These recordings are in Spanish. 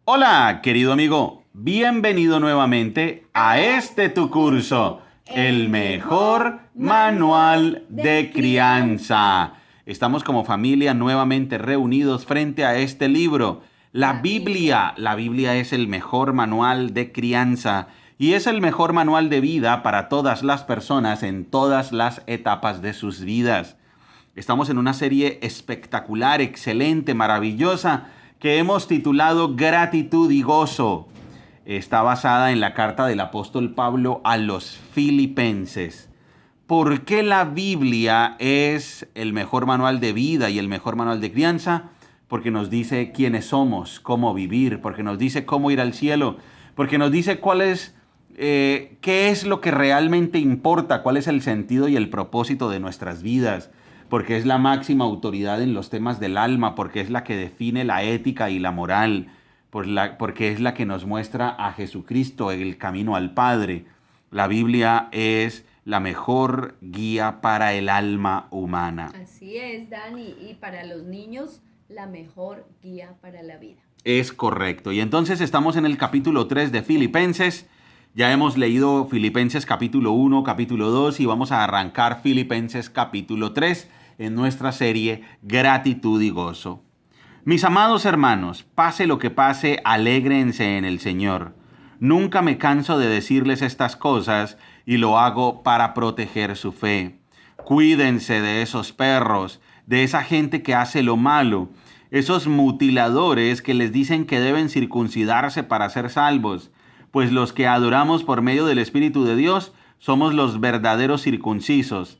Hola, querido amigo, bienvenido nuevamente a este tu curso, el mejor manual de crianza. Estamos como familia nuevamente reunidos frente a este libro, la Biblia. La Biblia es el mejor manual de crianza y es el mejor manual de vida para todas las personas en todas las etapas de sus vidas. Estamos en una serie espectacular, excelente, maravillosa, que hemos titulado Gratitud y Gozo. Está basada en la carta del apóstol Pablo a los Filipenses. ¿Por qué la Biblia es el mejor manual de vida y el mejor manual de crianza? Porque nos dice quiénes somos, cómo vivir, porque nos dice cómo ir al cielo, porque nos dice qué es lo que realmente importa, cuál es el sentido y el propósito de nuestras vidas, porque es la máxima autoridad en los temas del alma, porque es la que define la ética y la moral, porque es la que nos muestra a Jesucristo, el camino al Padre. La Biblia es la mejor guía para el alma humana. Así es, Dani, y para los niños, la mejor guía para la vida. Es correcto. Y entonces estamos en el capítulo 3 de Filipenses. Ya hemos leído Filipenses capítulo 1, capítulo 2 y vamos a arrancar Filipenses capítulo 3 en nuestra serie Gratitud y Gozo. Mis amados hermanos, pase lo que pase, alégrense en el Señor. Nunca me canso de decirles estas cosas y lo hago para proteger su fe. Cuídense de esos perros, de esa gente que hace lo malo, esos mutiladores que les dicen que deben circuncidarse para ser salvos, pues los que adoramos por medio del Espíritu de Dios somos los verdaderos circuncisos.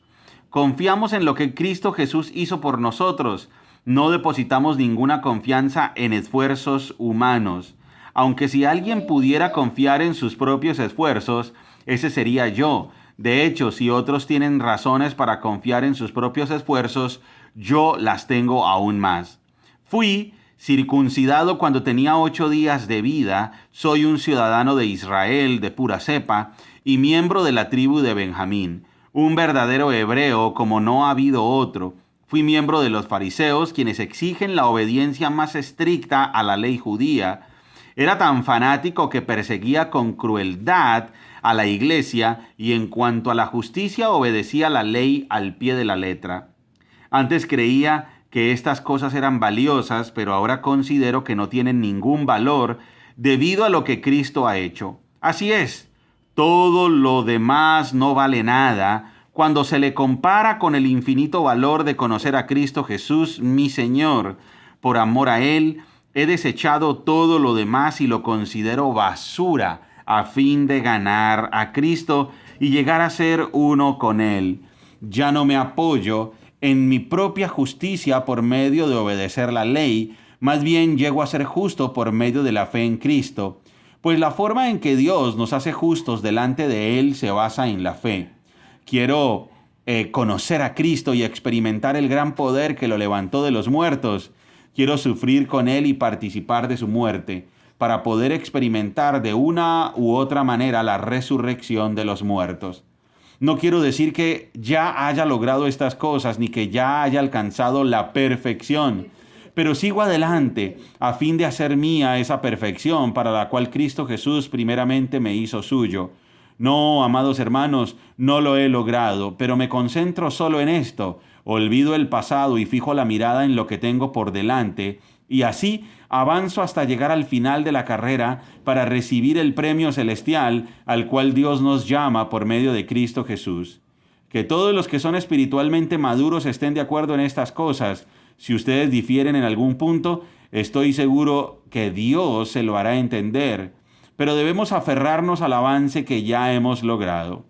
Confiamos en lo que Cristo Jesús hizo por nosotros. No depositamos ninguna confianza en esfuerzos humanos. Aunque si alguien pudiera confiar en sus propios esfuerzos, ese sería yo. De hecho, si otros tienen razones para confiar en sus propios esfuerzos, yo las tengo aún más. Fui circuncidado cuando tenía 8 días de vida, soy un ciudadano de Israel de pura cepa y miembro de la tribu de Benjamín, un verdadero hebreo como no ha habido otro. Fui miembro de los fariseos, quienes exigen la obediencia más estricta a la ley judía. Era tan fanático que perseguía con crueldad a la iglesia y en cuanto a la justicia obedecía la ley al pie de la letra. Antes creía que estas cosas eran valiosas, pero ahora considero que no tienen ningún valor debido a lo que Cristo ha hecho. Así es, todo lo demás no vale nada cuando se le compara con el infinito valor de conocer a Cristo Jesús, mi Señor. Por amor a Él, he desechado todo lo demás y lo considero basura a fin de ganar a Cristo y llegar a ser uno con Él. Ya no me apoyo en mi propia justicia por medio de obedecer la ley, más bien llego a ser justo por medio de la fe en Cristo, pues la forma en que Dios nos hace justos delante de Él se basa en la fe. Quiero conocer a Cristo y experimentar el gran poder que lo levantó de los muertos. Quiero sufrir con Él y participar de su muerte, para poder experimentar de una u otra manera la resurrección de los muertos. No quiero decir que ya haya logrado estas cosas ni que ya haya alcanzado la perfección, pero sigo adelante a fin de hacer mía esa perfección para la cual Cristo Jesús primeramente me hizo suyo. No, amados hermanos, no lo he logrado, pero me concentro solo en esto. Olvido el pasado y fijo la mirada en lo que tengo por delante, y así avanzo hasta llegar al final de la carrera para recibir el premio celestial al cual Dios nos llama por medio de Cristo Jesús. Que todos los que son espiritualmente maduros estén de acuerdo en estas cosas. Si ustedes difieren en algún punto, estoy seguro que Dios se lo hará entender, pero debemos aferrarnos al avance que ya hemos logrado.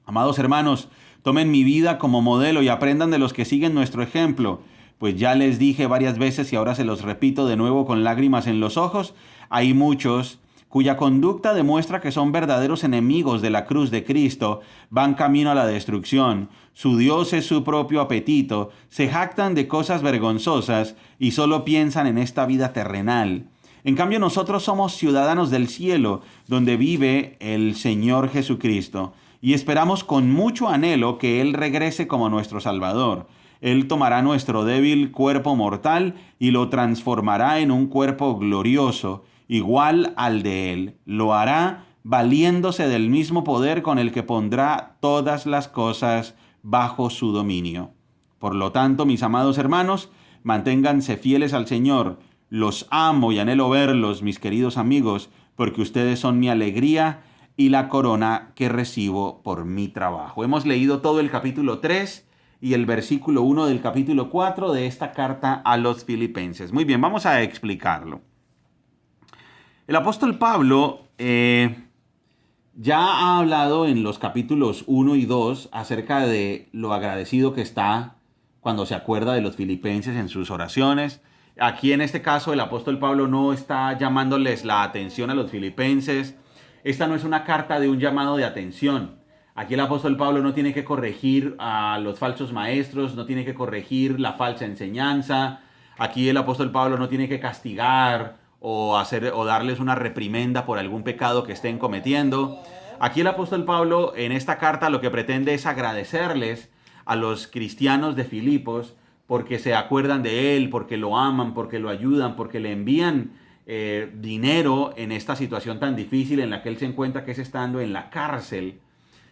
Amados hermanos, tomen mi vida como modelo y aprendan de los que siguen nuestro ejemplo, pues ya les dije varias veces y ahora se los repito de nuevo con lágrimas en los ojos, hay muchos cuya conducta demuestra que son verdaderos enemigos de la cruz de Cristo, van camino a la destrucción, su Dios es su propio apetito, se jactan de cosas vergonzosas y solo piensan en esta vida terrenal. En cambio, nosotros somos ciudadanos del cielo, donde vive el Señor Jesucristo, y esperamos con mucho anhelo que Él regrese como nuestro Salvador. Él tomará nuestro débil cuerpo mortal y lo transformará en un cuerpo glorioso, igual al de él. Lo hará valiéndose del mismo poder con el que pondrá todas las cosas bajo su dominio. Por lo tanto, mis amados hermanos, manténganse fieles al Señor. Los amo y anhelo verlos, mis queridos amigos, porque ustedes son mi alegría y la corona que recibo por mi trabajo. Hemos leído todo el capítulo 3 y el versículo 1 del capítulo 4 de esta carta a los Filipenses. Muy bien, vamos a explicarlo. El apóstol Pablo ya ha hablado en los capítulos 1 y 2 acerca de lo agradecido que está cuando se acuerda de los filipenses en sus oraciones. Aquí en este caso el apóstol Pablo no está llamándoles la atención a los filipenses. Esta no es una carta de un llamado de atención. Aquí el apóstol Pablo no tiene que corregir a los falsos maestros, no tiene que corregir la falsa enseñanza. Aquí el apóstol Pablo no tiene que castigar o darles una reprimenda por algún pecado que estén cometiendo. Aquí el apóstol Pablo en esta carta lo que pretende es agradecerles a los cristianos de Filipos porque se acuerdan de él, porque lo aman, porque lo ayudan, porque le envían dinero en esta situación tan difícil en la que él se encuentra, que es estando en la cárcel.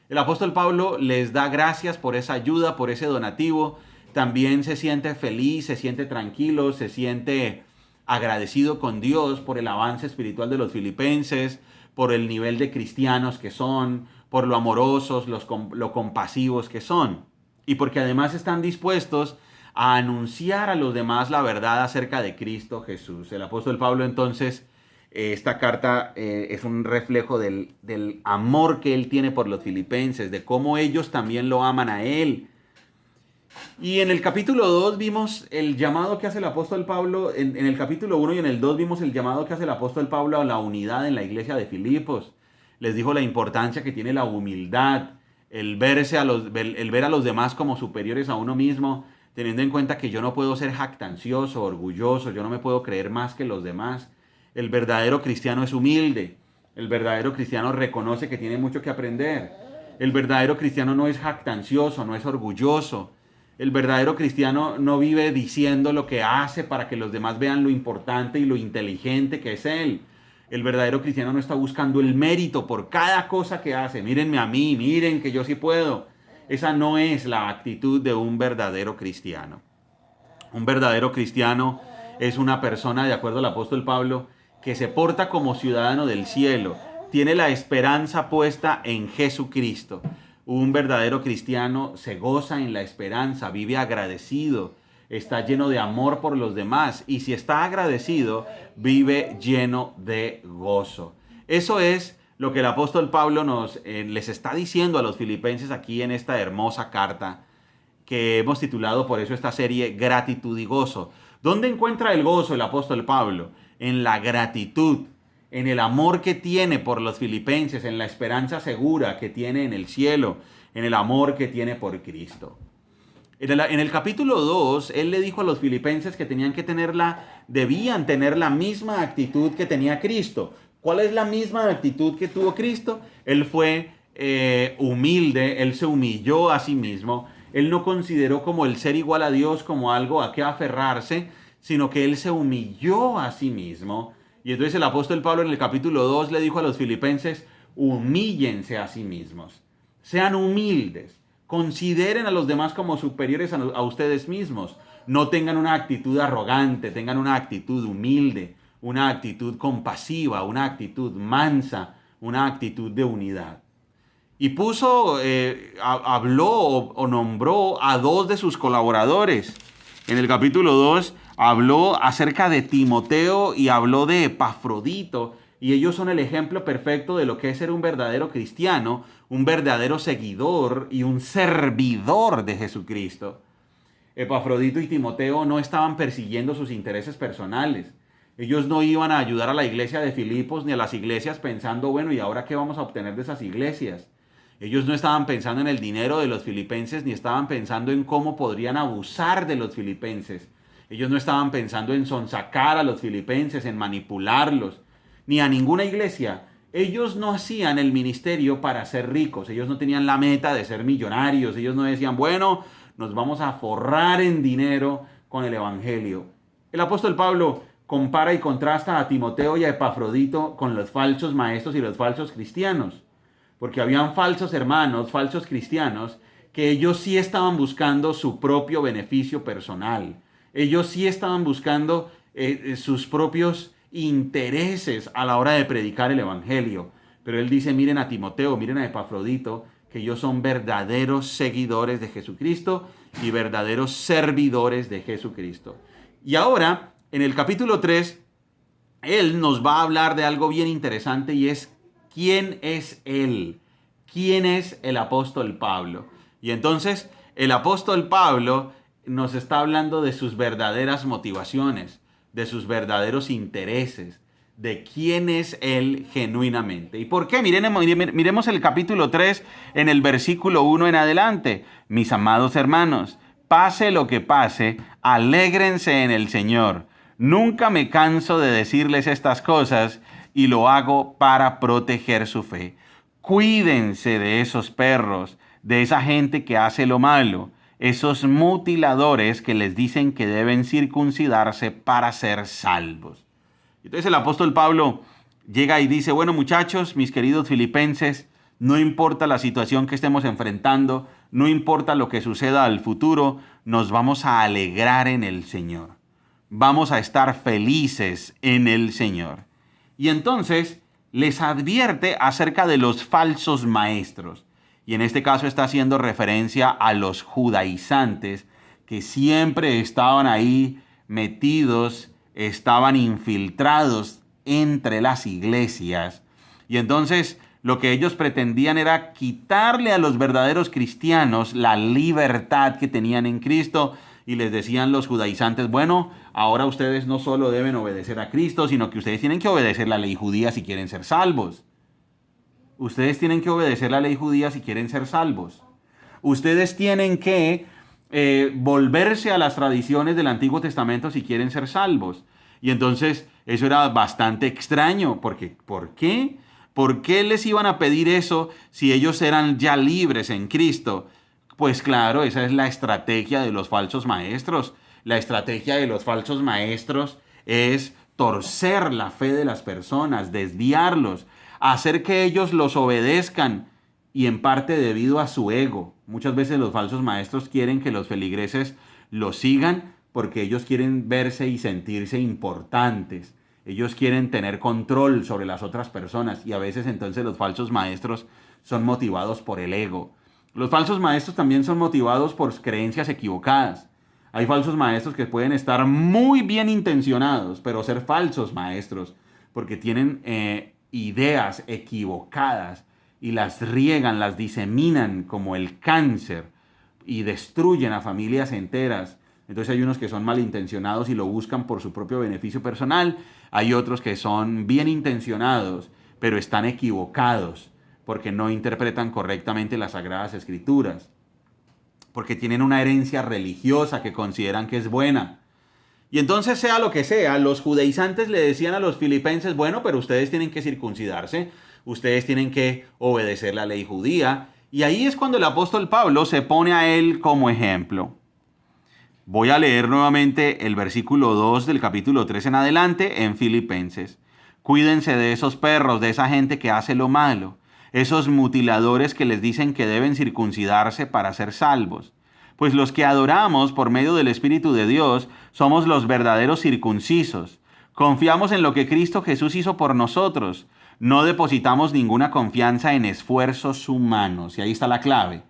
El apóstol Pablo les da gracias por esa ayuda, por ese donativo. También se siente feliz, se siente tranquilo, se siente agradecido con Dios por el avance espiritual de los filipenses, por el nivel de cristianos que son, por lo amorosos, lo compasivos que son. Y porque además están dispuestos a anunciar a los demás la verdad acerca de Cristo Jesús. El apóstol Pablo entonces, esta carta es un reflejo del amor que él tiene por los filipenses, de cómo ellos también lo aman a él. Y en el capítulo 2 vimos el llamado que hace el apóstol Pablo, en el capítulo 1 y en el 2 vimos el llamado que hace el apóstol Pablo a la unidad en la iglesia de Filipos. Les dijo la importancia que tiene la humildad, el ver a los demás como superiores a uno mismo, teniendo en cuenta que yo no puedo ser jactancioso, orgulloso, yo no me puedo creer más que los demás. El verdadero cristiano es humilde, el verdadero cristiano reconoce que tiene mucho que aprender. El verdadero cristiano no es jactancioso, no es orgulloso. El verdadero cristiano no vive diciendo lo que hace para que los demás vean lo importante y lo inteligente que es él. El verdadero cristiano no está buscando el mérito por cada cosa que hace. Mírenme a mí, miren que yo sí puedo. Esa no es la actitud de un verdadero cristiano. Un verdadero cristiano es una persona, de acuerdo al apóstol Pablo, que se porta como ciudadano del cielo. Tiene la esperanza puesta en Jesucristo. Un verdadero cristiano se goza en la esperanza, vive agradecido, está lleno de amor por los demás y si está agradecido, vive lleno de gozo. Eso es lo que el apóstol Pablo les está diciendo a los filipenses aquí en esta hermosa carta que hemos titulado por eso esta serie Gratitud y Gozo. ¿Dónde encuentra el gozo el apóstol Pablo? En la gratitud, en el amor que tiene por los filipenses, en la esperanza segura que tiene en el cielo, en el amor que tiene por Cristo. En el capítulo 2, él le dijo a los filipenses que debían tener la misma actitud que tenía Cristo. ¿Cuál es la misma actitud que tuvo Cristo? Él fue humilde, él se humilló a sí mismo, él no consideró como el ser igual a Dios como algo a qué aferrarse, sino que él se humilló a sí mismo. Y entonces el apóstol Pablo en el capítulo 2 le dijo a los filipenses, humíllense a sí mismos, sean humildes, consideren a los demás como superiores a ustedes mismos, no tengan una actitud arrogante, tengan una actitud humilde, una actitud compasiva, una actitud mansa, una actitud de unidad. Y habló o nombró a dos de sus colaboradores. En el capítulo 2 habló acerca de Timoteo y habló de Epafrodito. Y ellos son el ejemplo perfecto de lo que es ser un verdadero cristiano, un verdadero seguidor y un servidor de Jesucristo. Epafrodito y Timoteo no estaban persiguiendo sus intereses personales. Ellos no iban a ayudar a la iglesia de Filipos ni a las iglesias pensando, bueno, ¿y ahora qué vamos a obtener de esas iglesias? Ellos no estaban pensando en el dinero de los filipenses ni estaban pensando en cómo podrían abusar de los filipenses. Ellos no estaban pensando en sonsacar a los filipenses, en manipularlos, ni a ninguna iglesia. Ellos no hacían el ministerio para ser ricos. Ellos no tenían la meta de ser millonarios. Ellos no decían, bueno, nos vamos a forrar en dinero con el evangelio. El apóstol Pablo compara y contrasta a Timoteo y a Epafrodito con los falsos maestros y los falsos cristianos. Porque habían falsos hermanos, falsos cristianos, que ellos sí estaban buscando su propio beneficio personal. Ellos sí estaban buscando sus propios intereses a la hora de predicar el evangelio. Pero él dice, miren a Timoteo, miren a Epafrodito, que ellos son verdaderos seguidores de Jesucristo y verdaderos servidores de Jesucristo. Y ahora, en el capítulo 3, él nos va a hablar de algo bien interesante y es quién es él, quién es el apóstol Pablo. Y entonces el apóstol Pablo nos está hablando de sus verdaderas motivaciones, de sus verdaderos intereses, de quién es él genuinamente. ¿Y por qué? Miremos el capítulo 3 en el versículo 1 en adelante. Mis amados hermanos, pase lo que pase, alégrense en el Señor. Nunca me canso de decirles estas cosas y lo hago para proteger su fe. Cuídense de esos perros, de esa gente que hace lo malo, esos mutiladores que les dicen que deben circuncidarse para ser salvos. Entonces el apóstol Pablo llega y dice, bueno muchachos, mis queridos filipenses, no importa la situación que estemos enfrentando, no importa lo que suceda al futuro, nos vamos a alegrar en el Señor. Vamos a estar felices en el Señor. Y entonces les advierte acerca de los falsos maestros. Y en este caso está haciendo referencia a los judaizantes que siempre estaban ahí metidos, estaban infiltrados entre las iglesias. Y entonces lo que ellos pretendían era quitarle a los verdaderos cristianos la libertad que tenían en Cristo. Y les decían los judaizantes, bueno, ahora ustedes no solo deben obedecer a Cristo, sino que ustedes tienen que obedecer la ley judía si quieren ser salvos. Ustedes tienen que obedecer la ley judía si quieren ser salvos. Ustedes tienen que volverse a las tradiciones del Antiguo Testamento si quieren ser salvos. Y entonces eso era bastante extraño, porque ¿por qué? ¿Por qué les iban a pedir eso si ellos eran ya libres en Cristo? Pues claro, esa es la estrategia de los falsos maestros. La estrategia de los falsos maestros es torcer la fe de las personas, desviarlos, hacer que ellos los obedezcan y en parte debido a su ego. Muchas veces los falsos maestros quieren que los feligreses los sigan porque ellos quieren verse y sentirse importantes. Ellos quieren tener control sobre las otras personas y a veces entonces los falsos maestros son motivados por el ego. Los falsos maestros también son motivados por creencias equivocadas. Hay falsos maestros que pueden estar muy bien intencionados, pero ser falsos maestros porque tienen ideas equivocadas y las riegan, las diseminan como el cáncer y destruyen a familias enteras. Entonces hay unos que son malintencionados y lo buscan por su propio beneficio personal. Hay otros que son bien intencionados, pero están equivocados porque no interpretan correctamente las Sagradas Escrituras, porque tienen una herencia religiosa que consideran que es buena. Y entonces, sea lo que sea, los judaizantes le decían a los filipenses, bueno, pero ustedes tienen que circuncidarse, ustedes tienen que obedecer la ley judía. Y ahí es cuando el apóstol Pablo se pone a él como ejemplo. Voy a leer nuevamente el versículo 2 del capítulo 3 en adelante en Filipenses. Cuídense de esos perros, de esa gente que hace lo malo, esos mutiladores que les dicen que deben circuncidarse para ser salvos. Pues los que adoramos por medio del Espíritu de Dios somos los verdaderos circuncisos. Confiamos en lo que Cristo Jesús hizo por nosotros. No depositamos ninguna confianza en esfuerzos humanos. Y ahí está la clave.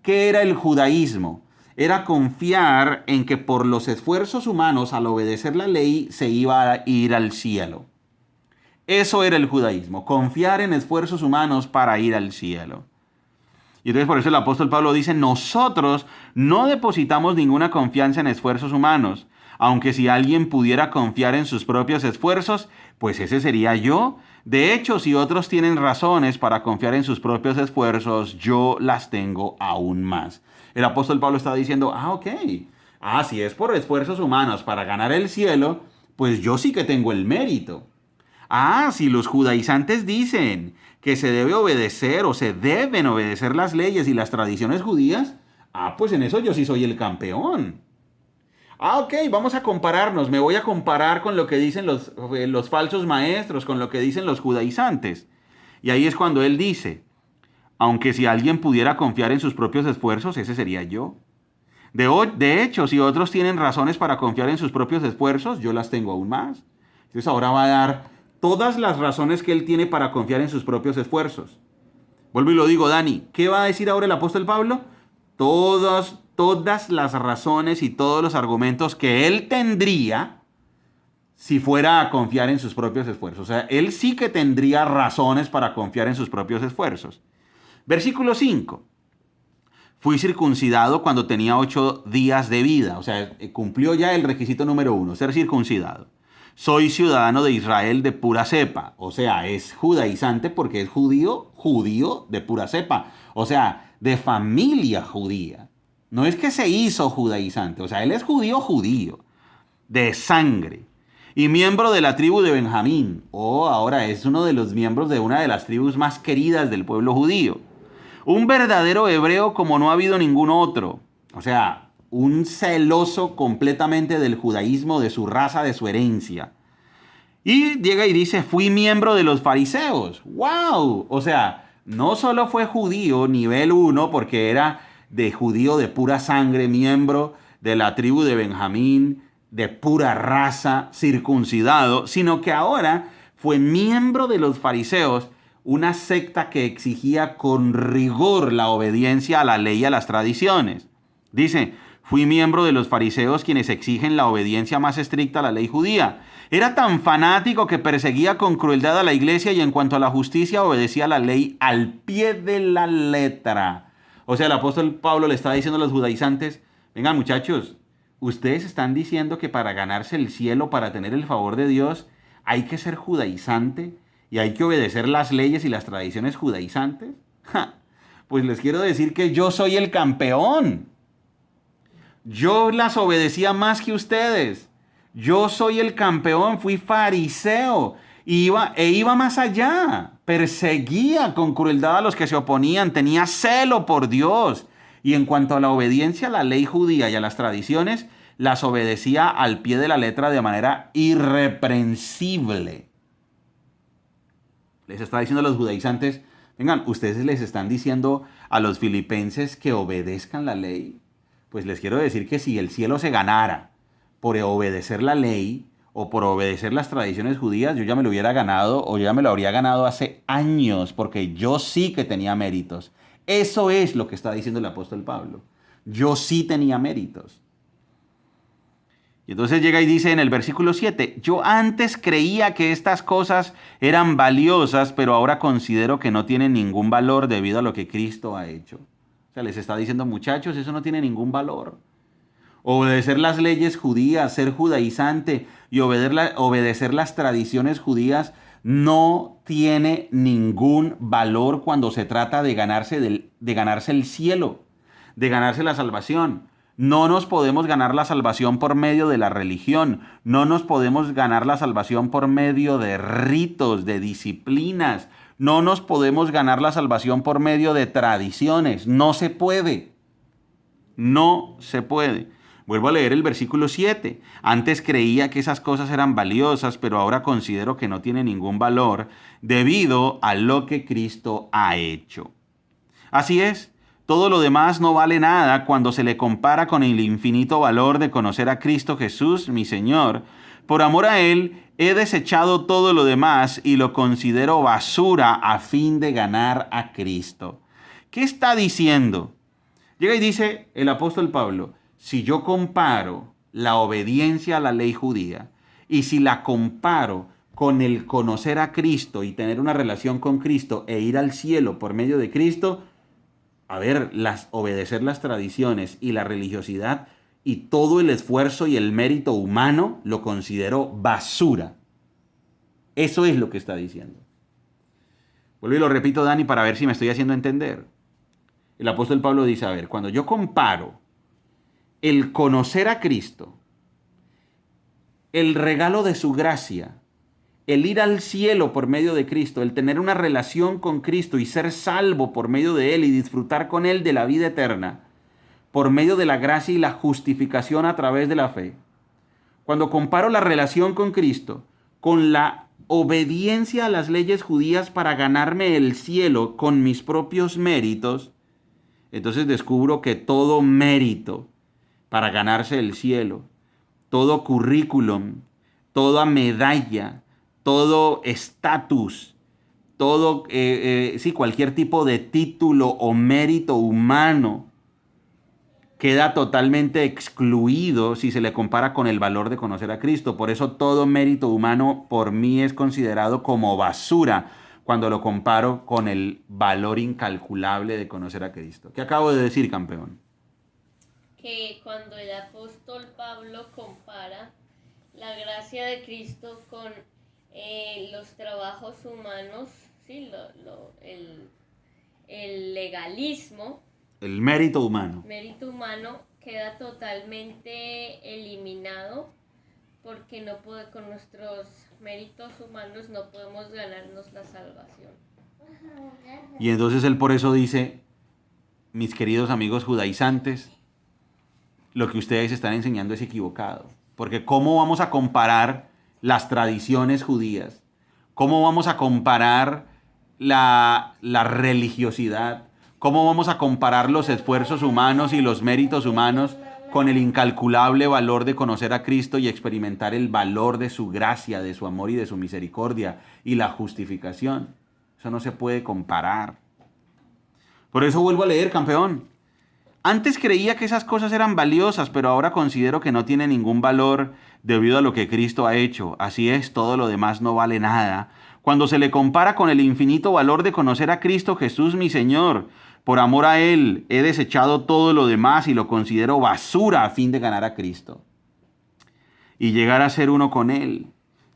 ¿Qué era el judaísmo? Era confiar en que por los esfuerzos humanos, al obedecer la ley, se iba a ir al cielo. Eso era el judaísmo, confiar en esfuerzos humanos para ir al cielo. Y entonces por eso el apóstol Pablo dice, nosotros no depositamos ninguna confianza en esfuerzos humanos, aunque si alguien pudiera confiar en sus propios esfuerzos, pues ese sería yo. De hecho, si otros tienen razones para confiar en sus propios esfuerzos, yo las tengo aún más. El apóstol Pablo está diciendo, ok, si es por esfuerzos humanos para ganar el cielo, pues yo sí que tengo el mérito. Si los judaizantes dicen que se debe obedecer o se deben obedecer las leyes y las tradiciones judías, pues en eso yo sí soy el campeón. Ok, vamos a compararnos. Me voy a comparar con lo que dicen los falsos maestros, con lo que dicen los judaizantes. Y ahí es cuando él dice, aunque si alguien pudiera confiar en sus propios esfuerzos, ese sería yo. De hecho, si otros tienen razones para confiar en sus propios esfuerzos, yo las tengo aún más. Entonces ahora va a dar todas las razones que él tiene para confiar en sus propios esfuerzos. Vuelvo y lo digo, Dani, ¿qué va a decir ahora el apóstol Pablo? Todas las razones y todos los argumentos que él tendría si fuera a confiar en sus propios esfuerzos. O sea, él sí que tendría razones para confiar en sus propios esfuerzos. Versículo 5. Fui circuncidado cuando tenía 8 días de vida. O sea, cumplió ya el requisito número 1, ser circuncidado. Soy ciudadano de Israel de pura cepa. O sea, es judaizante porque es judío de pura cepa. O sea, de familia judía. No es que se hizo judaizante. O sea, él es judío, de sangre. Y miembro de la tribu de Benjamín. Ahora es uno de los miembros de una de las tribus más queridas del pueblo judío. Un verdadero hebreo como no ha habido ningún otro. O sea, un celoso completamente del judaísmo, de su raza, de su herencia. Y llega y dice, fui miembro de los fariseos. ¡Wow! O sea, no solo fue judío nivel 1, porque era de judío de pura sangre, miembro de la tribu de Benjamín, de pura raza, circuncidado, sino que ahora fue miembro de los fariseos, una secta que exigía con rigor la obediencia a la ley y a las tradiciones. Dice, fui miembro de los fariseos quienes exigen la obediencia más estricta a la ley judía. Era tan fanático que perseguía con crueldad a la iglesia y en cuanto a la justicia obedecía la ley al pie de la letra. O sea, el apóstol Pablo le está diciendo a los judaizantes, vengan muchachos, ustedes están diciendo que para ganarse el cielo, para tener el favor de Dios, hay que ser judaizante y hay que obedecer las leyes y las tradiciones judaizantes. Pues les quiero decir que yo soy el campeón. Yo las obedecía más que ustedes. Yo soy el campeón, fui fariseo. Iba más allá. Perseguía con crueldad a los que se oponían. Tenía celo por Dios. Y en cuanto a la obediencia a la ley judía y a las tradiciones, las obedecía al pie de la letra de manera irreprensible. Les está diciendo a los judaizantes, vengan, ustedes les están diciendo a los filipenses que obedezcan la ley. Pues les quiero decir que si el cielo se ganara por obedecer la ley o por obedecer las tradiciones judías, yo ya me lo hubiera ganado o yo ya me lo habría ganado hace años, porque yo sí que tenía méritos. Eso es lo que está diciendo el apóstol Pablo. Yo sí tenía méritos. Y entonces llega y dice en el versículo 7, yo antes creía que estas cosas eran valiosas, pero ahora considero que no tienen ningún valor debido a lo que Cristo ha hecho. O sea, les está diciendo, muchachos, eso no tiene ningún valor. Obedecer las leyes judías, ser judaizante y obedecer las tradiciones judías no tiene ningún valor cuando se trata de ganarse el cielo, de ganarse la salvación. No nos podemos ganar la salvación por medio de la religión. No nos podemos ganar la salvación por medio de ritos, de disciplinas. No nos podemos ganar la salvación por medio de tradiciones. No se puede. No se puede. Vuelvo a leer el versículo 7. Antes creía que esas cosas eran valiosas, pero ahora considero que no tienen ningún valor debido a lo que Cristo ha hecho. Así es. Todo lo demás no vale nada cuando se le compara con el infinito valor de conocer a Cristo Jesús, mi Señor. Por amor a Él, he desechado todo lo demás y lo considero basura a fin de ganar a Cristo. ¿Qué está diciendo? Llega y dice el apóstol Pablo, si yo comparo la obediencia a la ley judía y si la comparo con el conocer a Cristo y tener una relación con Cristo e ir al cielo por medio de Cristo, a ver, obedecer las tradiciones y la religiosidad y todo el esfuerzo y el mérito humano lo considero basura. Eso es lo que está diciendo. Vuelvo y lo repito, Dani, para ver si me estoy haciendo entender. El apóstol Pablo dice, a ver, cuando yo comparo el conocer a Cristo, el regalo de su gracia, el ir al cielo por medio de Cristo, el tener una relación con Cristo y ser salvo por medio de Él y disfrutar con Él de la vida eterna, por medio de la gracia y la justificación a través de la fe. Cuando comparo la relación con Cristo con la obediencia a las leyes judías para ganarme el cielo con mis propios méritos, entonces descubro que todo mérito para ganarse el cielo, todo currículum, toda medalla, todo estatus, todo, cualquier tipo de título o mérito humano queda totalmente excluido si se le compara con el valor de conocer a Cristo. Por eso todo mérito humano por mí es considerado como basura cuando lo comparo con el valor incalculable de conocer a Cristo. ¿Qué acabo de decir, campeón? Que cuando el apóstol Pablo compara la gracia de Cristo con los trabajos humanos, ¿sí? El legalismo, el mérito humano queda totalmente eliminado porque con nuestros méritos humanos no podemos ganarnos la salvación. Y entonces él por eso dice, mis queridos amigos judaizantes, lo que ustedes están enseñando es equivocado. Porque ¿cómo vamos a comparar las tradiciones judías? ¿Cómo vamos a comparar la religiosidad? ¿Cómo vamos a comparar los esfuerzos humanos y los méritos humanos con el incalculable valor de conocer a Cristo y experimentar el valor de su gracia, de su amor y de su misericordia y la justificación? Eso no se puede comparar. Por eso vuelvo a leer, campeón. Antes creía que esas cosas eran valiosas, pero ahora considero que no tienen ningún valor debido a lo que Cristo ha hecho. Así es, todo lo demás no vale nada cuando se le compara con el infinito valor de conocer a Cristo Jesús, mi Señor. Por amor a Él he desechado todo lo demás y lo considero basura a fin de ganar a Cristo y llegar a ser uno con Él.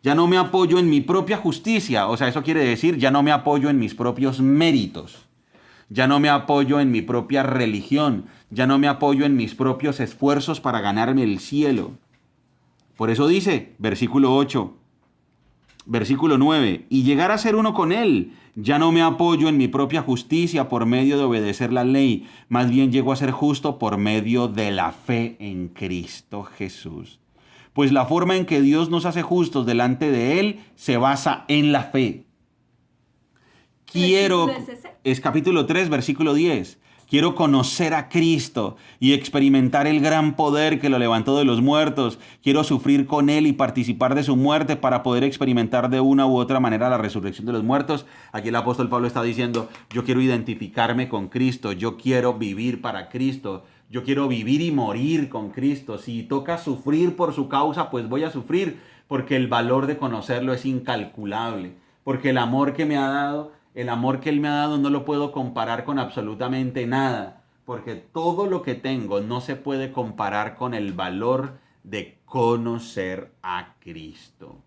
Ya no me apoyo en mi propia justicia, o sea, eso quiere decir, ya no me apoyo en mis propios méritos. Ya no me apoyo en mi propia religión, ya no me apoyo en mis propios esfuerzos para ganarme el cielo. Por eso dice, versículo 8, versículo 9, y llegar a ser uno con Él. Ya no me apoyo en mi propia justicia por medio de obedecer la ley, más bien llego a ser justo por medio de la fe en Cristo Jesús. Pues la forma en que Dios nos hace justos delante de Él se basa en la fe. Es capítulo 3, versículo 10. Quiero conocer a Cristo y experimentar el gran poder que lo levantó de los muertos. Quiero sufrir con Él y participar de su muerte para poder experimentar de una u otra manera la resurrección de los muertos. Aquí el apóstol Pablo está diciendo, yo quiero identificarme con Cristo, yo quiero vivir para Cristo, yo quiero vivir y morir con Cristo. Si toca sufrir por su causa, pues voy a sufrir, porque el valor de conocerlo es incalculable, porque el amor que me ha dado... El amor que Él me ha dado no lo puedo comparar con absolutamente nada, porque todo lo que tengo no se puede comparar con el valor de conocer a Cristo.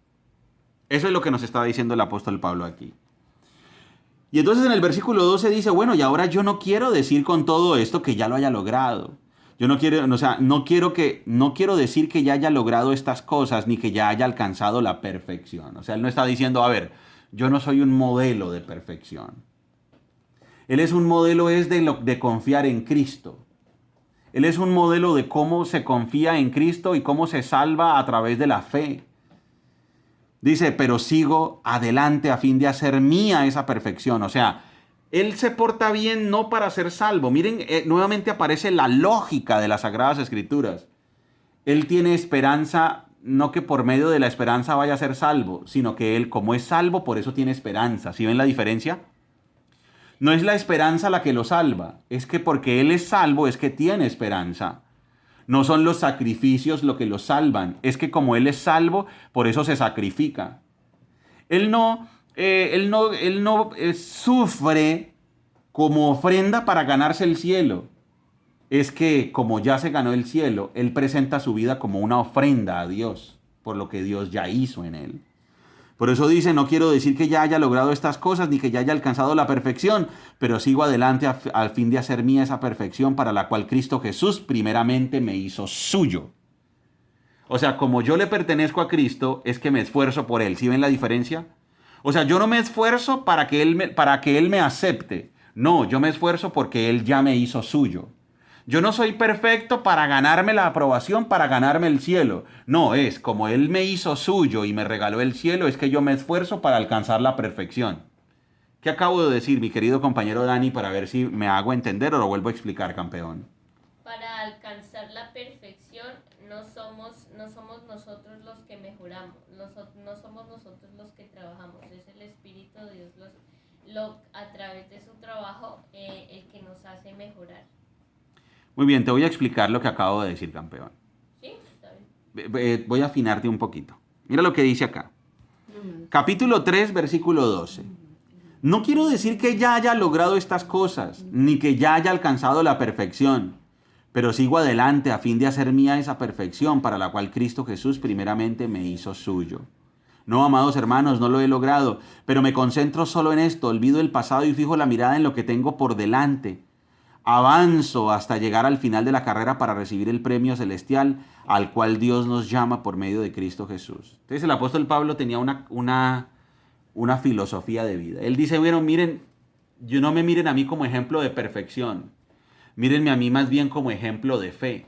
Eso es lo que nos está diciendo el apóstol Pablo aquí. Y entonces en el versículo 12 dice, bueno, y ahora yo no quiero decir con todo esto que ya lo haya logrado. Yo no quiero, no quiero decir que ya haya logrado estas cosas ni que ya haya alcanzado la perfección. O sea, Él no está diciendo, a ver, yo no soy un modelo de perfección. Él es un modelo de confiar en Cristo. Él es un modelo de cómo se confía en Cristo y cómo se salva a través de la fe. Dice, pero sigo adelante a fin de hacer mía esa perfección. O sea, Él se porta bien no para ser salvo. Miren, nuevamente aparece la lógica de las Sagradas Escrituras. Él tiene esperanza. No que por medio de la esperanza vaya a ser salvo, sino que Él, como es salvo, por eso tiene esperanza. ¿Sí ven la diferencia? No es la esperanza la que lo salva, es que porque Él es salvo es que tiene esperanza. No son los sacrificios lo que lo salvan, es que como Él es salvo, por eso se sacrifica. Él no sufre como ofrenda para ganarse el cielo. Es que como ya se ganó el cielo, Él presenta su vida como una ofrenda a Dios, por lo que Dios ya hizo en Él. Por eso dice, no quiero decir que ya haya logrado estas cosas, ni que ya haya alcanzado la perfección, pero sigo adelante al fin de hacer mía esa perfección para la cual Cristo Jesús primeramente me hizo suyo. O sea, como yo le pertenezco a Cristo, es que me esfuerzo por Él. ¿Sí ven la diferencia? O sea, yo no me esfuerzo para que Él me acepte. No, yo me esfuerzo porque Él ya me hizo suyo. Yo no soy perfecto para ganarme la aprobación, para ganarme el cielo. No, es como Él me hizo suyo y me regaló el cielo, es que yo me esfuerzo para alcanzar la perfección. ¿Qué acabo de decir, mi querido compañero Dani, para ver si me hago entender o lo vuelvo a explicar, campeón? Para alcanzar la perfección no somos nosotros los que mejoramos, no somos nosotros los que trabajamos, es el Espíritu de Dios a través de su trabajo el que nos hace mejorar. Muy bien, te voy a explicar lo que acabo de decir, campeón. ¿Sí? Está bien. Voy a afinarte un poquito. Mira lo que dice acá. Capítulo 3, versículo 12. No quiero decir que ya haya logrado estas cosas, ni que ya haya alcanzado la perfección, pero sigo adelante a fin de hacer mía esa perfección para la cual Cristo Jesús primeramente me hizo suyo. No, amados hermanos, no lo he logrado, pero me concentro solo en esto, olvido el pasado y fijo la mirada en lo que tengo por delante. Avanzo hasta llegar al final de la carrera para recibir el premio celestial al cual Dios nos llama por medio de Cristo Jesús. Entonces el apóstol Pablo tenía una filosofía de vida. Él dice, bueno, miren, no me miren a mí como ejemplo de perfección, mírenme a mí más bien como ejemplo de fe.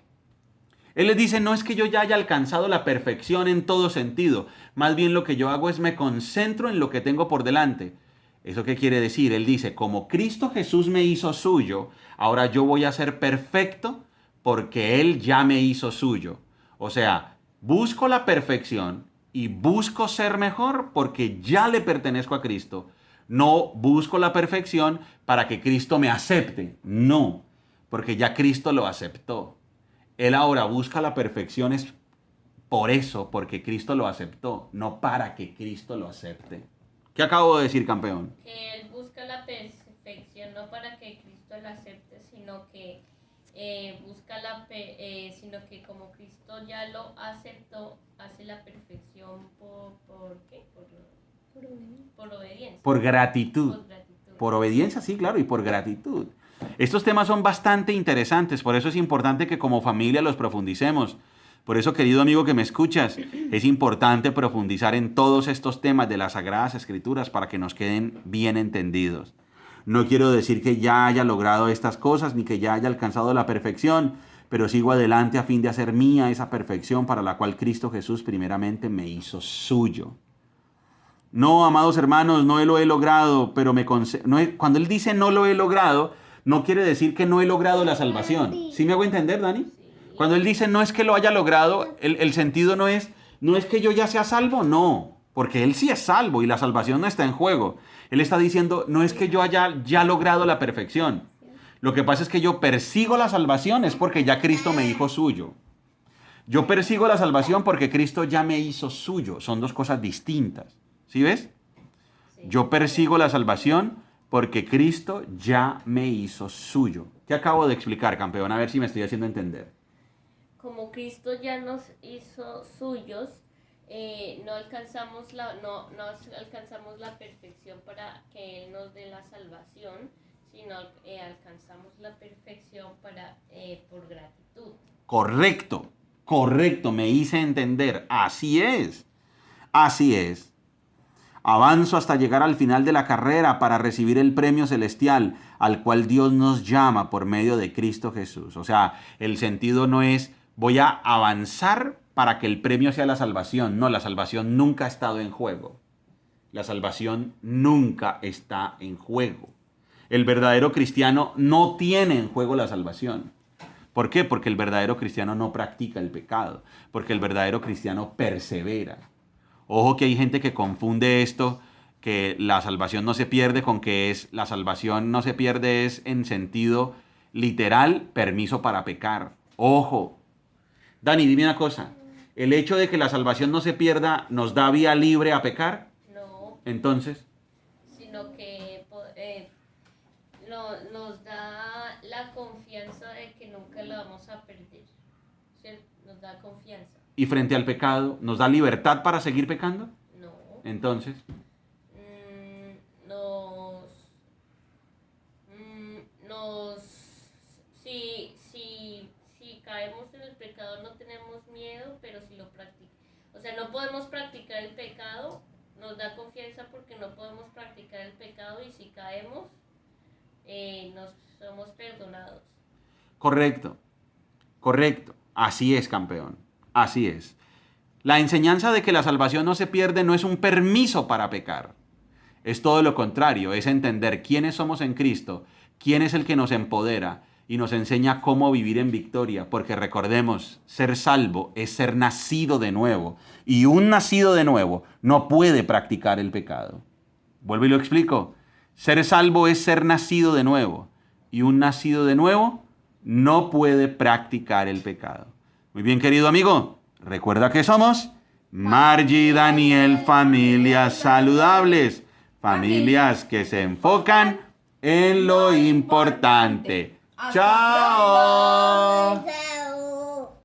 Él les dice, no es que yo ya haya alcanzado la perfección en todo sentido, más bien lo que yo hago es me concentro en lo que tengo por delante. ¿Eso qué quiere decir? Él dice, como Cristo Jesús me hizo suyo, ahora yo voy a ser perfecto porque Él ya me hizo suyo. O sea, busco la perfección y busco ser mejor porque ya le pertenezco a Cristo. No busco la perfección para que Cristo me acepte. No, porque ya Cristo lo aceptó. Él ahora busca la perfección es por eso, porque Cristo lo aceptó, no para que Cristo lo acepte. ¿Qué acabo de decir, campeón? Que Él busca la perfección no para que Cristo la acepte, sino que sino que como Cristo ya lo aceptó, hace la perfección ¿por qué? Por obediencia. Por gratitud. Por gratitud. Por obediencia, sí, claro, y por gratitud. Estos temas son bastante interesantes, por eso es importante que como familia los profundicemos. Por eso, querido amigo que me escuchas, es importante profundizar en todos estos temas de las Sagradas Escrituras para que nos queden bien entendidos. No quiero decir que ya haya logrado estas cosas ni que ya haya alcanzado la perfección, pero sigo adelante a fin de hacer mía esa perfección para la cual Cristo Jesús primeramente me hizo suyo. No, amados hermanos, no lo he logrado, pero cuando él dice no lo he logrado, no quiere decir que no he logrado la salvación. ¿Sí me hago entender, Dani? Cuando él dice no es que lo haya logrado, el sentido no es que yo ya sea salvo, no, porque él sí es salvo y la salvación no está en juego. Él está diciendo no es que yo haya ya logrado la perfección. Lo que pasa es que yo persigo la salvación es porque ya Cristo me hizo suyo. Yo persigo la salvación porque Cristo ya me hizo suyo. Son dos cosas distintas. ¿Sí ves? Yo persigo la salvación porque Cristo ya me hizo suyo. ¿Qué acabo de explicar, campeón? A ver si me estoy haciendo entender. Como Cristo ya nos hizo suyos, no alcanzamos la perfección para que Él nos dé la salvación, sino alcanzamos la perfección por gratitud. Correcto, me hice entender. Así es. Avanzo hasta llegar al final de la carrera para recibir el premio celestial al cual Dios nos llama por medio de Cristo Jesús. O sea, el sentido no es voy a avanzar para que el premio sea la salvación. No, la salvación nunca ha estado en juego. La salvación nunca está en juego. El verdadero cristiano no tiene en juego la salvación. ¿Por qué? Porque el verdadero cristiano no practica el pecado. Porque el verdadero cristiano persevera. Ojo que hay gente que confunde esto, que la salvación no se pierde con la salvación no se pierde es en sentido literal, permiso para pecar. Ojo. Dani, dime una cosa. ¿El hecho de que la salvación no se pierda nos da vía libre a pecar? No. Entonces. Sino que nos da la confianza de que nunca la vamos a perder. ¿Cierto? Nos da confianza. ¿Y frente al pecado nos da libertad para seguir pecando? No. Entonces. Si caemos en el pecado no tenemos miedo, pero si lo practicamos, o sea, no podemos practicar el pecado, nos da confianza porque no podemos practicar el pecado y si caemos, nos somos perdonados. Correcto, correcto. Así es, campeón. Así es. La enseñanza de que la salvación no se pierde no es un permiso para pecar. Es todo lo contrario, es entender quiénes somos en Cristo, quién es el que nos empodera y nos enseña cómo vivir en victoria. Porque recordemos, ser salvo es ser nacido de nuevo. Y un nacido de nuevo no puede practicar el pecado. Vuelvo y lo explico. Ser salvo es ser nacido de nuevo. Y un nacido de nuevo no puede practicar el pecado. Muy bien, querido amigo. Recuerda que somos Margie y Daniel, familias saludables. Familias que se enfocan en lo importante. ¡Chao!